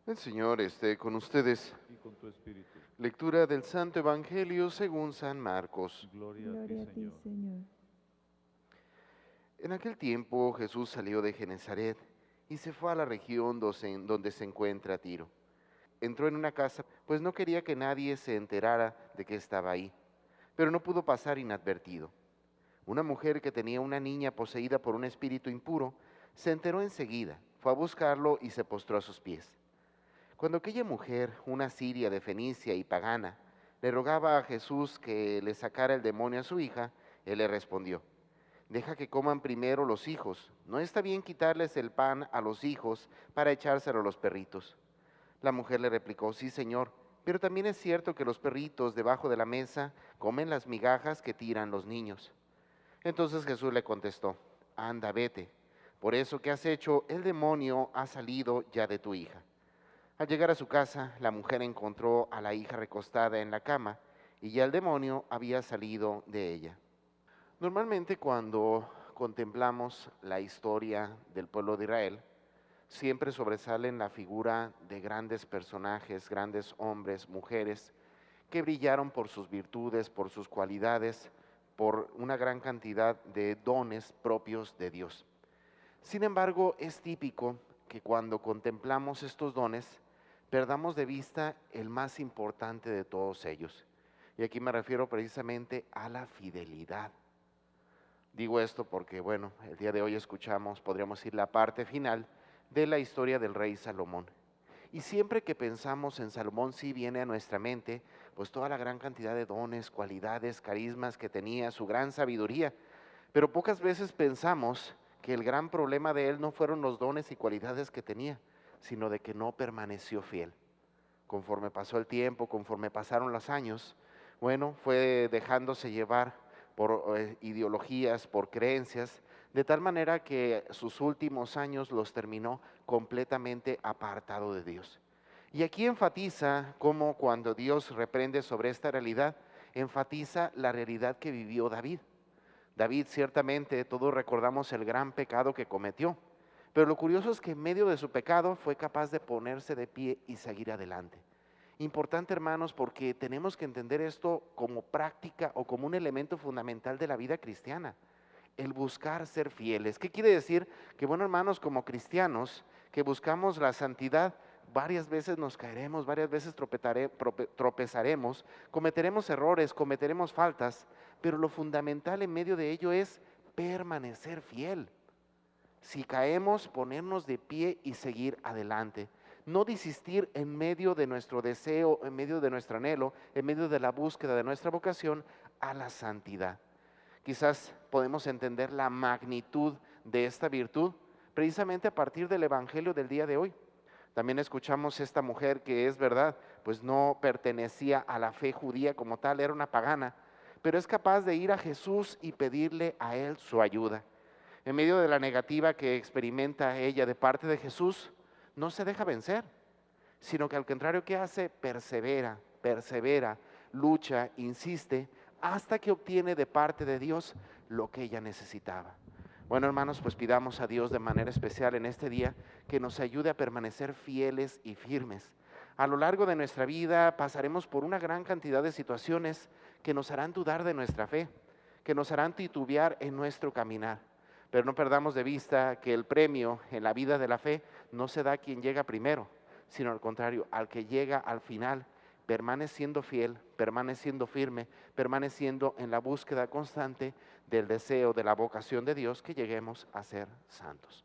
El Señor esté con ustedes. y con tu espíritu. Lectura del Santo Evangelio según San Marcos. Gloria a ti, Gloria a ti, Señor. Señor. En aquel tiempo Jesús salió de Genezaret y se fue a la región donde se encuentra Tiro. Entró en una casa, pues no quería que nadie se enterara de que estaba ahí, pero no pudo pasar inadvertido. Una mujer que tenía una niña poseída por un espíritu impuro se enteró enseguida, fue a buscarlo y se postró a sus pies. Cuando aquella mujer, una siria de Fenicia y pagana, le rogaba a Jesús que le sacara el demonio a su hija, él le respondió: deja que coman primero los hijos, no está bien quitarles el pan a los hijos para echárselo a los perritos. La mujer le replicó: sí, Señor, pero también es cierto que los perritos debajo de la mesa comen las migajas que tiran los niños. Entonces Jesús le contestó: anda, vete, por eso que has hecho, el demonio ha salido ya de tu hija. Al llegar a su casa, la mujer encontró a la hija recostada en la cama y ya el demonio había salido de ella. Normalmente cuando contemplamos la historia del pueblo de Israel, siempre sobresalen la figura de grandes personajes, grandes hombres, mujeres, que brillaron por sus virtudes, por sus cualidades, por una gran cantidad de dones propios de Dios. Sin embargo, es típico que cuando contemplamos estos dones, perdamos de vista el más importante de todos ellos. Y aquí me refiero precisamente a la fidelidad. Digo esto porque, bueno, el día de hoy escuchamos, podríamos decir, la parte final de la historia del rey Salomón. Y siempre que pensamos en Salomón, sí viene a nuestra mente, pues toda la gran cantidad de dones, cualidades, carismas que tenía, su gran sabiduría. Pero pocas veces pensamos que el gran problema de él no fueron los dones y cualidades que tenía, sino de que no permaneció fiel. Conforme pasó el tiempo, conforme pasaron los años, bueno, fue dejándose llevar por ideologías, por creencias, de tal manera que sus últimos años los terminó completamente apartado de Dios. Y aquí enfatiza cómo cuando Dios reprende sobre esta realidad, enfatiza la realidad que vivió David. David, ciertamente todos recordamos el gran pecado que cometió, pero lo curioso es que en medio de su pecado fue capaz de ponerse de pie y seguir adelante. Importante, hermanos, porque tenemos que entender esto como práctica o como un elemento fundamental de la vida cristiana, el buscar ser fieles. ¿Qué quiere decir? Que, bueno, hermanos, como cristianos que buscamos la santidad, varias veces nos caeremos, varias veces tropezaremos, cometeremos errores, cometeremos faltas, pero lo fundamental en medio de ello es permanecer fiel. Si caemos, ponernos de pie y seguir adelante. No desistir en medio de nuestro deseo, en medio de nuestro anhelo, en medio de la búsqueda de nuestra vocación a la santidad. Quizás podemos entender la magnitud de esta virtud precisamente a partir del Evangelio del día de hoy. También escuchamos esta mujer que es verdad, pues no pertenecía a la fe judía como tal, era una pagana, pero es capaz de ir a Jesús y pedirle a él su ayuda. En medio de la negativa que experimenta ella de parte de Jesús, no se deja vencer, sino que al contrario, ¿qué hace? Persevera, persevera, lucha, insiste, hasta que obtiene de parte de Dios lo que ella necesitaba. Bueno, hermanos, pues pidamos a Dios de manera especial en este día que nos ayude a permanecer fieles y firmes. A lo largo de nuestra vida pasaremos por una gran cantidad de situaciones que nos harán dudar de nuestra fe, que nos harán titubear en nuestro caminar. Pero no perdamos de vista que el premio en la vida de la fe no se da a quien llega primero, sino al contrario, al que llega al final, permaneciendo fiel, permaneciendo firme, permaneciendo en la búsqueda constante del deseo, de la vocación de Dios, que lleguemos a ser santos.